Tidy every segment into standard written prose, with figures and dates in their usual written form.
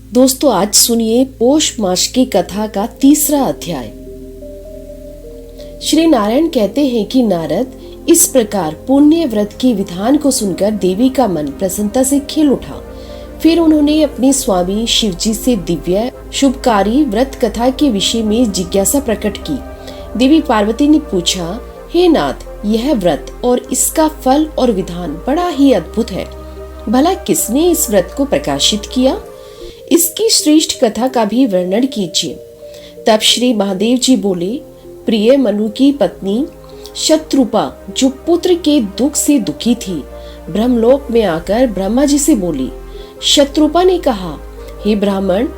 दोस्तों, आज सुनिए पौष मास की कथा का तीसरा अध्याय। श्री नारायण कहते हैं कि नारद इस प्रकार पुण्य व्रत के विधान को सुनकर देवी का मन प्रसन्नता से खिल उठा। फिर उन्होंने अपने स्वामी शिवजी से दिव्य शुभकारी व्रत कथा के विषय में जिज्ञासा प्रकट की। देवी पार्वती ने पूछा, हे नाथ, यह व्रत और इसका फल और विधान बड़ा ही अद्भुत है। भला किसने इस व्रत को प्रकाशित किया? इसकी श्रेष्ठ कथा का भी वर्णन कीजिए। तब श्री महादेव जी बोले, प्रिय मनु की पत्नी शत्रुपा, जो पुत्र के दुख से दुखी थी, ब्रह्मलोक में आकर ब्रह्मा जी से बोली। शत्रुपा ने कहा, हे ब्राह्मण,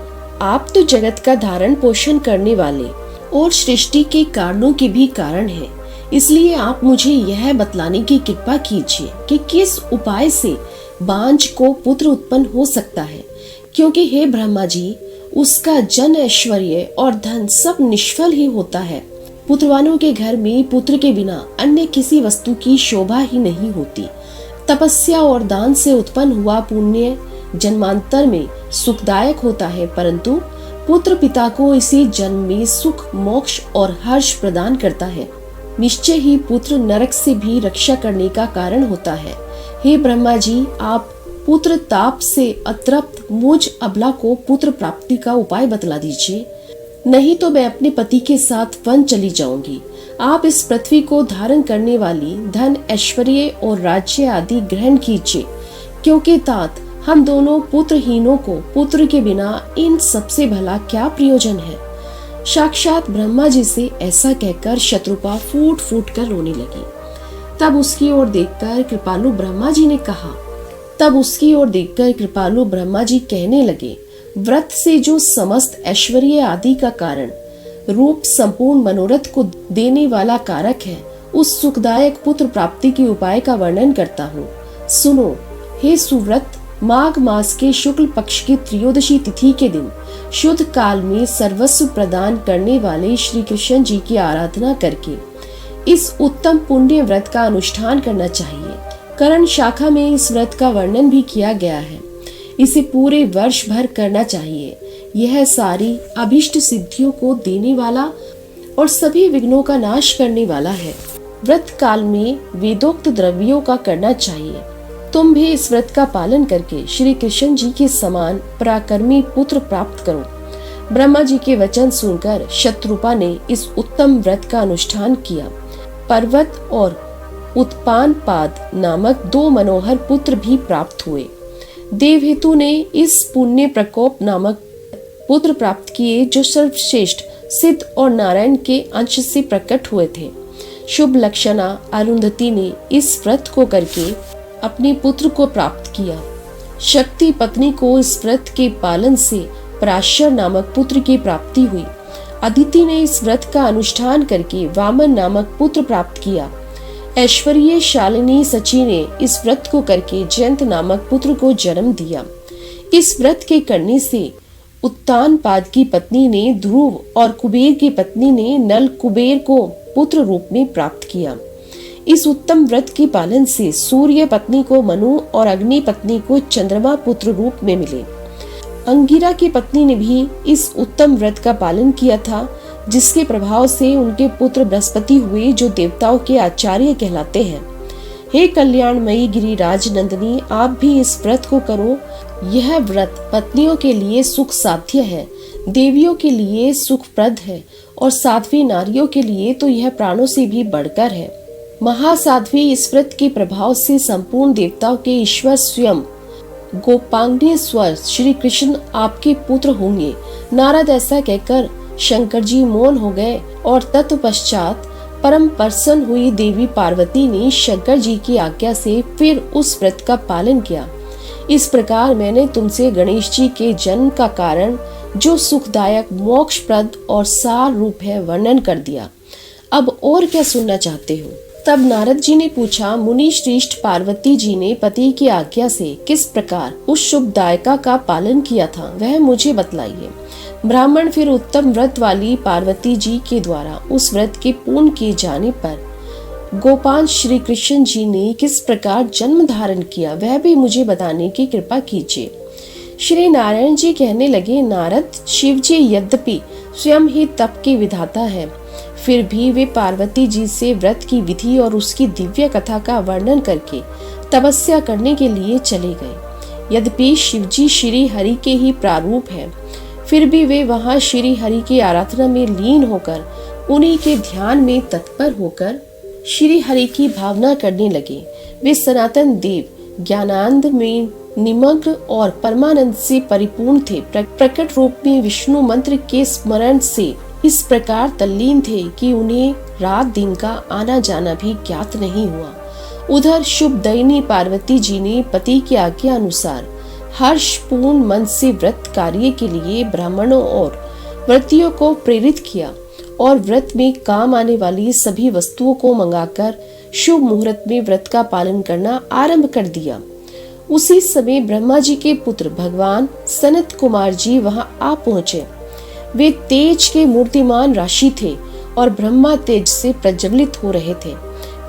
आप तो जगत का धारण पोषण करने वाले और सृष्टि के कारणों के भी कारण हैं। इसलिए आप मुझे यह बतलाने की कृपा कीजिए कि किस उपाय से बांझ को पुत्र उत्पन्न हो सकता है, क्योंकि हे ब्रह्मा जी, उसका जन ऐश्वर्य और धन सब निष्फल ही होता है। पुत्रवानों के घर में पुत्र के बिना अन्य किसी वस्तु की शोभा ही नहीं होती। तपस्या और दान से उत्पन्न हुआ पुण्य जन्मांतर में सुखदायक होता है, परंतु पुत्र पिता को इसी जन्म में सुख, मोक्ष और हर्ष प्रदान करता है। निश्चय ही पुत्र नरक से भी रक्षा करने का कारण होता है। हे ब्रह्मा जी, आप पुत्र ताप से अतृप्त मुझ अबला को पुत्र प्राप्ति का उपाय बतला दीजिए, नहीं तो मैं अपने पति के साथ वन चली जाऊंगी। आप इस पृथ्वी को धारण करने वाली धन, ऐश्वर्य और राज्य आदि ग्रहण कीजिए, क्योंकि तात हम दोनों पुत्रहीनों को पुत्र के बिना इन सबसे भला क्या प्रयोजन है। साक्षात ब्रह्मा जी से ऐसा कहकर शत्रुपा फूट फूट कर रोने लगी। तब उसकी ओर देखकर कृपालु ब्रह्मा जी कहने लगे, व्रत से जो समस्त ऐश्वर्य आदि का कारण, रूप संपूर्ण मनोरथ को देने वाला कारक है, उस सुखदायक पुत्र प्राप्ति के उपाय का वर्णन करता हूँ। सुनो हे सुव्रत, माघ मास के शुक्ल पक्ष की त्रयोदशी तिथि के दिन शुद्ध काल में सर्वस्व प्रदान करने वाले श्री कृष्ण जी की आराधना करके इस उत्तम पुण्य व्रत का अनुष्ठान करना चाहिए। करण शाखा में इस व्रत का वर्णन भी किया गया है। इसे पूरे वर्ष भर करना चाहिए। यह सारी अभिष्ट सिद्धियों को देने वाला और सभी विघ्नों का नाश करने वाला है। व्रत काल में वेदोक्त द्रव्यों का करना चाहिए। तुम भी इस व्रत का पालन करके श्री कृष्ण जी के समान पराक्रमी पुत्र प्राप्त करो। ब्रह्मा जी के वचन सुनकर शत्रुपा ने इस उत्तम व्रत का अनुष्ठान किया। पर्वत और उत्पानपाद नामक दो मनोहर पुत्र भी प्राप्त हुए। देवहेतु ने इस पुण्य प्रकोप नामक पुत्र प्राप्त किए, जो सर्वश्रेष्ठ सिद्ध और नारायण के अंश से प्रकट हुए थे। शुभ लक्षणा अरुंधति ने इस व्रत को करके अपने पुत्र को प्राप्त किया। शक्ति पत्नी को इस व्रत के पालन से पराशर नामक पुत्र की प्राप्ति हुई। अदिति ने इस व्रत का अनुष्ठान करके वामन नामक पुत्र प्राप्त किया। ऐश्वर्य शालिनी सची ने इस व्रत को करके जयंत नामक पुत्र को जन्म दिया। इस व्रत के करने से उत्तानपाद की पत्नी ने ध्रुव और कुबेर की पत्नी ने नल कुबेर को पुत्र रूप में प्राप्त किया। इस उत्तम व्रत के पालन से सूर्य पत्नी को मनु और अग्नि पत्नी को चंद्रमा पुत्र रूप में मिले। अंगिरा की पत्नी ने भी इस उत्तम व्रत का पालन किया था, जिसके प्रभाव से उनके पुत्र बृहस्पति हुए, जो देवताओं के आचार्य कहलाते हैं। हे कल्याणमयी गिरिराज नंदिनी, आप भी इस व्रत को करो। यह व्रत पत्नियों के लिए सुख साध्य है, देवियों के लिए सुखप्रद है और साध्वी नारियों के लिए तो यह प्राणों से भी बढ़कर है। महासाध्वी इस व्रत के प्रभाव से संपूर्ण देवताओं के ईश्वर स्वयं गोपांगनेश्वर श्री कृष्ण आपके पुत्र होंगे। नारद ऐसा कहकर शंकर जी मौन हो गए और तत्पश्चात परम प्रसन्न हुई देवी पार्वती ने शंकर जी की आज्ञा से फिर उस व्रत का पालन किया। इस प्रकार मैंने तुमसे गणेश जी के जन्म का कारण, जो सुखदायक, मोक्षप्रद और सार रूप है, वर्णन कर दिया। अब और क्या सुनना चाहते हो? तब नारद जी ने पूछा, मुनि श्रेष्ठ पार्वती जी ने पति की आज्ञा से किस प्रकार उस शुभदायिका का पालन किया था, वह मुझे बतलाइए। ब्राह्मण फिर उत्तम व्रत वाली पार्वती जी के द्वारा उस व्रत के पूर्ण किए जाने पर गोपाल श्री कृष्ण जी ने किस प्रकार जन्म धारण किया, वह भी मुझे बताने की कृपा कीजिए। श्री नारायण जी कहने लगे, नारद, शिव जी यद्यपि स्वयं ही तप के विधाता है, फिर भी वे पार्वती जी से व्रत की विधि और उसकी दिव्य कथा का वर्णन करके तपस्या करने के लिए चले गए। यद्यपि शिव जी श्री हरि के ही प्रारूप है, फिर भी वे वहां श्री हरि की आराधना में लीन होकर उन्हीं के ध्यान में तत्पर होकर श्री हरि की भावना करने लगे। वे सनातन देव ज्ञानानंद में निमग्न और परमानंद से परिपूर्ण थे। प्रकट रूप में विष्णु मंत्र के स्मरण से इस प्रकार तल्लीन थे कि उन्हें रात दिन का आना जाना भी ज्ञात नहीं हुआ। उधर शुभ दयनी पार्वती जी ने पति की आज्ञा अनुसार हर्षपूर्ण मन से व्रत कार्य के लिए ब्राह्मणों और व्रतियों को प्रेरित किया और व्रत में काम आने वाली सभी वस्तुओं को मंगाकर शुभ मुहूर्त में व्रत का पालन करना आरंभ कर दिया। उसी समय ब्रह्मा जी के पुत्र भगवान सनत कुमार जी वहां आ पहुंचे। वे तेज के मूर्तिमान राशि थे और ब्रह्मा तेज से प्रज्वलित हो रहे थे।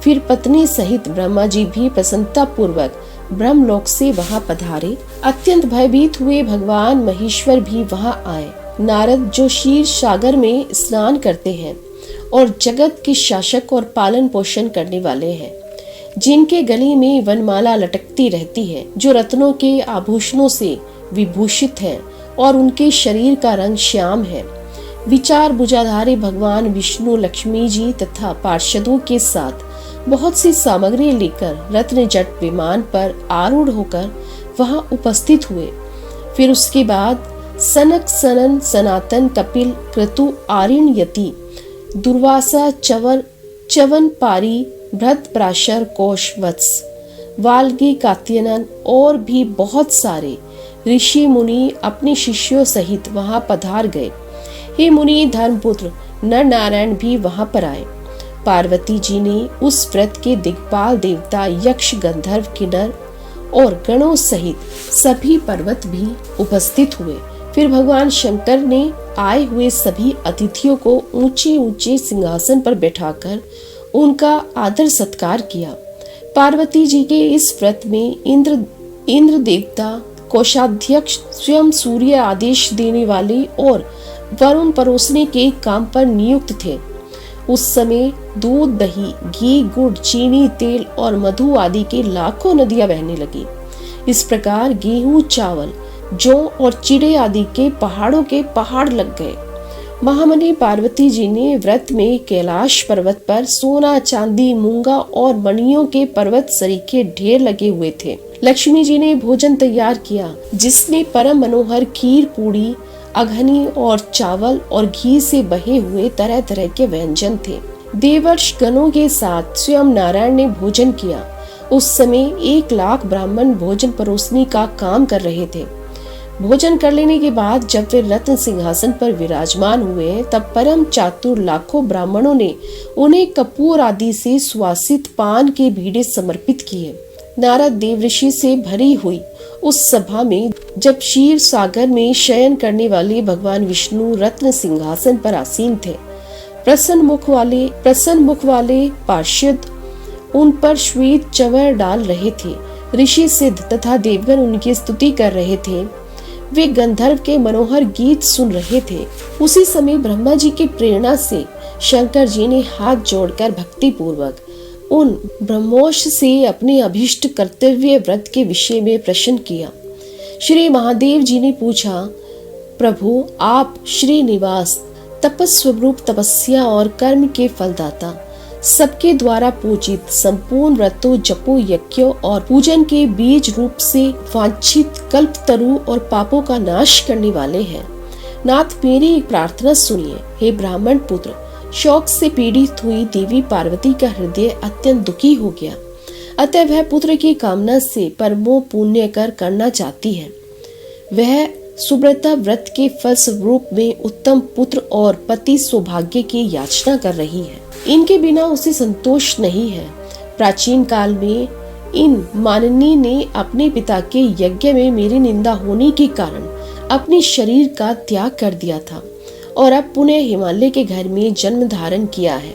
फिर पत्नी सहित ब्रह्मा जी भी प्रसन्नता पूर्वक ब्रह्मलोक से वहां पधारे। अत्यंत भयभीत हुए भगवान महेश्वर भी वहां आए। नारद, जो क्षीर सागर में स्नान करते हैं और जगत के शासक और पालन पोषण करने वाले हैं, जिनके गले में वनमाला लटकती रहती है, जो रत्नों के आभूषणों से विभूषित है और उनके शरीर का रंग श्याम है, विचार बुझाधारे भगवान विष्णु लक्ष्मी जी तथा पार्षदों के साथ बहुत सी सामग्री लेकर रत्न जट विमान पर आरूढ़ होकर वहां उपस्थित हुए। फिर उसके बाद सनक, सनन, सनातन, कपिल, क्रतु, आर्यन, यति, दुर्वासा, चवर, चवन, पारी, भृत, पराशर, कोश, वत्स, वाल्गी, कात्यायन और भी बहुत सारे ऋषि मुनि अपने शिष्यों सहित वहां पधार गए। हे मुनि धर्मपुत्र नर नारायण भी वहां पर आए। पार्वती जी ने उस व्रत के दिग्पाल देवता यक्ष, गंधर्व, किन्नर और गणों सहित सभी पर्वत भी उपस्थित हुए। फिर भगवान शंकर ने आए हुए सभी अतिथियों को ऊंचे ऊंचे सिंहासन पर बैठाकर उनका आदर सत्कार किया। पार्वती जी के इस व्रत में इंद्र देवता, कोषाध्यक्ष, स्वयं सूर्य आदेश देने वाले और वरुण परोसने के काम पर नियुक्त थे। उस समय दूध, दही, घी, गुड़, चीनी, तेल और मधु आदि के लाखों नदियां बहने लगी। इस प्रकार गेहूं, चावल, जौ और चिड़े आदि के पहाड़ों के पहाड़ लग गए। महामुनि पार्वती जी ने व्रत में कैलाश पर्वत पर सोना, चांदी, मूंगा और मणियों के पर्वत सरीखे ढेर लगे हुए थे। लक्ष्मी जी ने भोजन तैयार किया, जिसमें परम मनोहर खीर, पूड़ी, अघनी और चावल और घी से बहे हुए तरह तरह के व्यंजन थे। देवर्ष गणों के साथ स्वयं नारायण ने भोजन किया। उस समय 1,00,000 ब्राह्मण भोजन परोसने का काम कर रहे थे। भोजन कर लेने के बाद जब वे रत्न सिंहासन पर विराजमान हुए, तब परम चातुर लाखों ब्राह्मणों ने उन्हें कपूर आदि से सुवासित पान के बीड़े समर्पित किए। नारद देवऋषि से भरी हुई उस सभा में जब क्षीर सागर में शयन करने वाले भगवान विष्णु रत्न सिंहासन पर आसीन थे, प्रसन्न मुख वाले पार्षद उन पर श्वेत चवर डाल रहे थे। ऋषि सिद्ध तथा देवगण उनकी स्तुति कर रहे थे। वे गंधर्व के मनोहर गीत सुन रहे थे। उसी समय ब्रह्मा जी की प्रेरणा से शंकर जी ने हाथ जोड़कर भक्ति पूर्वक उन ब्रह्मोष से अपने अभिष्ट कर्तव्य व्रत के विषय में प्रश्न किया। श्री महादेव जी ने पूछा, प्रभु आप श्रीनिवास, तपस्वरूप, तपस्या और कर्म के फलदाता, सबके द्वारा पूजित, संपूर्ण व्रतों, जपो, यज्ञों और पूजन के बीज रूप से वांछित कल्पतरु और पापों का नाश करने वाले हैं। नाथ, मेरी एक प्रार्थना सुनिए। हे ब्राह्मण पुत्र, शोक से पीड़ित हुई देवी पार्वती का हृदय अत्यंत दुखी हो गया। अतः वह पुत्र की कामना से परमो पुण्य कर करना चाहती है। वह सुब्रता व्रत के फल स्वरूप में उत्तम पुत्र और पति सौभाग्य की याचना कर रही है। इनके बिना उसे संतोष नहीं है। प्राचीन काल में इन माननी ने अपने पिता के यज्ञ में मेरी निंदा होने के कारण अपने शरीर का त्याग कर दिया था और अब पुनः हिमालय के घर में जन्म धारण किया है।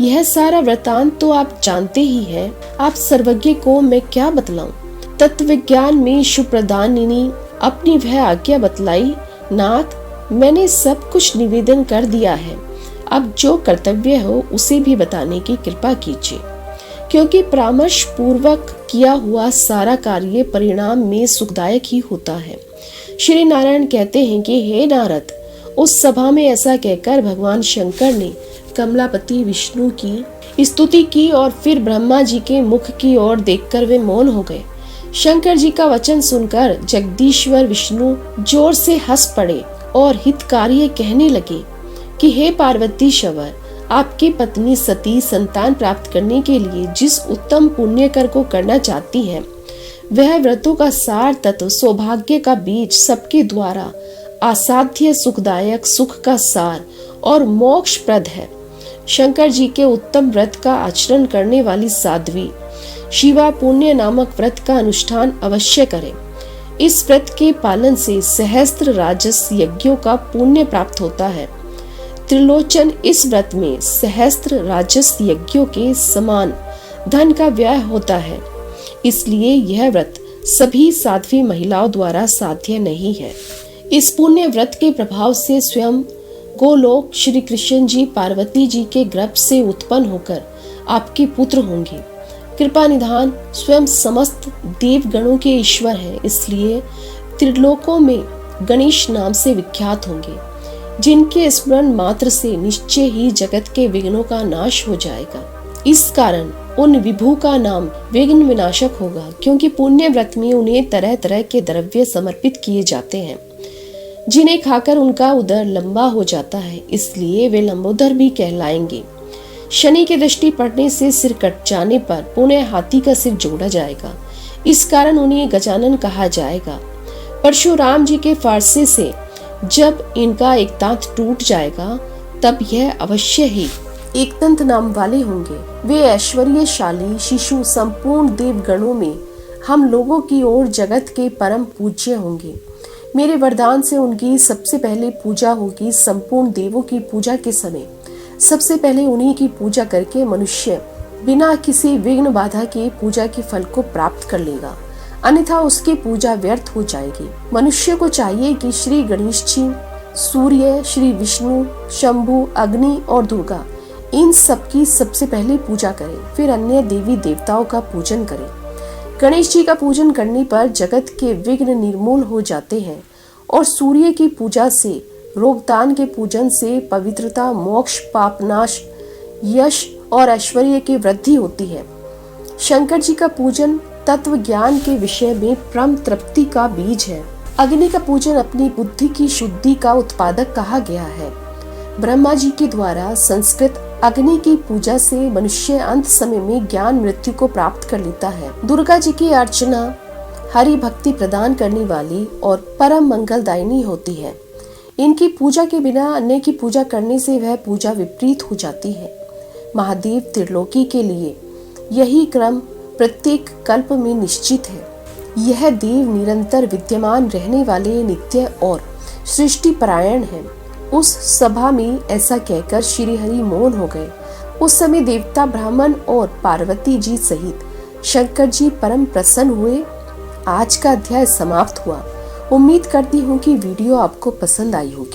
यह सारा वृतांत तो आप जानते ही हैं। आप सर्वज्ञ को मैं क्या बतलाऊं। तत्व विज्ञान में सुप्रदानिनी अपनी वह आज्ञा बतलाई, नाथ मैंने सब कुछ निवेदन कर दिया है, अब जो कर्तव्य हो उसे भी बताने की कृपा कीजिए, क्योंकि परामर्श पूर्वक किया हुआ सारा कार्य परिणाम में सुखदायक ही होता है। श्री नारायण कहते हैं कि हे नारद, उस सभा में ऐसा कहकर भगवान शंकर ने कमलापति विष्णु की स्तुति की और फिर ब्रह्मा जी के मुख की ओर देखकर वे मौन हो गए। शंकर जी का वचन सुनकर जगदीश्वर विष्णु जोर से हंस पड़े और हितकार्य कहने लगे कि हे पार्वती शवर, आपकी पत्नी सती संतान प्राप्त करने के लिए जिस उत्तम पुण्य कर को करना चाहती है, वह व्रतों का सार तत्व सौभाग्य का बीज, सबके द्वारा असाध्य सुखदायक सुख का सार और मोक्ष प्रद है। शंकर जी के उत्तम व्रत का आचरण करने वाली साध्वी शिवा पुण्य नामक व्रत का अनुष्ठान अवश्य करें। इस व्रत के पालन से सहस्त्र राजस यज्ञों का पुण्य प्राप्त होता है। त्रिलोचन, इस व्रत में सहस्त्र राजस यज्ञों के समान धन का व्यय होता है, इसलिए यह व्रत सभी साध्वी महिलाओं द्वारा साध्य नहीं है। इस पुण्य व्रत के प्रभाव से स्वयं गोलोक श्री कृष्ण जी पार्वती जी के गर्भ से उत्पन्न होकर आपके पुत्र होंगे। कृपा निधान स्वयं समस्त देवगणों के ईश्वर हैं, इसलिए त्रिलोकों में गणेश नाम से विख्यात होंगे, जिनके स्मरण मात्र से निश्चय ही जगत के विघ्नों का नाश हो जाएगा। इस कारण उन विभु का नाम विघ्न विनाशक होगा, क्योंकि पुण्य व्रत में उन्हें तरह तरह के द्रव्य समर्पित किए जाते हैं, जिन्हें खाकर उनका उदर लंबा हो जाता है, इसलिए वे लंबोदर भी कहलाएंगे। शनि की दृष्टि पड़ने से सिर कट जाने पर पुनः हाथी का सिर जोड़ा जाएगा, इस कारण उन्हें गजानन कहा जाएगा। परशुराम जी के फारसे से जब इनका एक दांत टूट जाएगा, तब यह अवश्य ही एक दंत नाम वाले होंगे। वे ऐश्वर्यशाली शिशु संपूर्ण देवगणों में हम लोगों की ओर जगत के परम पूज्य होंगे। मेरे वरदान से उनकी सबसे पहले पूजा होगी। संपूर्ण देवों की पूजा के समय सबसे पहले उन्हीं की पूजा करके मनुष्य बिना किसी विघ्न बाधा के पूजा के फल को प्राप्त कर लेगा, अन्यथा उसकी पूजा व्यर्थ हो जाएगी। मनुष्य को चाहिए कि श्री गणेश जी, सूर्य, श्री विष्णु, शंभु, अग्नि और दुर्गा, इन सबकी सबसे पहले पूजा करें, फिर अन्य देवी देवताओं का पूजन करें। गणेश जी का पूजन करने पर जगत के विघ्न निर्मूल हो जाते हैं और सूर्य की पूजा से, रोगदान के पूजन से पवित्रता, मोक्ष, पापनाश, यश और ऐश्वर्य की वृद्धि होती है। शंकर जी का पूजन तत्व ज्ञान के विषय में परम तृप्ति का बीज है। अग्नि का पूजन अपनी बुद्धि की शुद्धि का उत्पादक कहा गया है। ब्रह्मा जी के द्वारा संस्कृत अग्नि की पूजा से मनुष्य अंत समय में ज्ञान मृत्यु को प्राप्त कर लेता है। दुर्गा जी की अर्चना हरि भक्ति प्रदान करने वाली और परम मंगलदायिनी होती है। इनकी पूजा के बिना अन्य की पूजा करने से वह पूजा विपरीत हो जाती है। महादेव त्रिलोकी के लिए यही क्रम प्रत्येक कल्प में निश्चित है। यह देव निरंतर विद्यमान रहने वाले नित्य और सृष्टि परायण है। उस सभा में ऐसा कहकर श्री हरि मौन हो गए। उस समय देवता, ब्राह्मण और पार्वती जी सहित शंकर जी परम प्रसन्न हुए। आज का अध्याय समाप्त हुआ। उम्मीद करती हूँ कि वीडियो आपको पसंद आई होगी।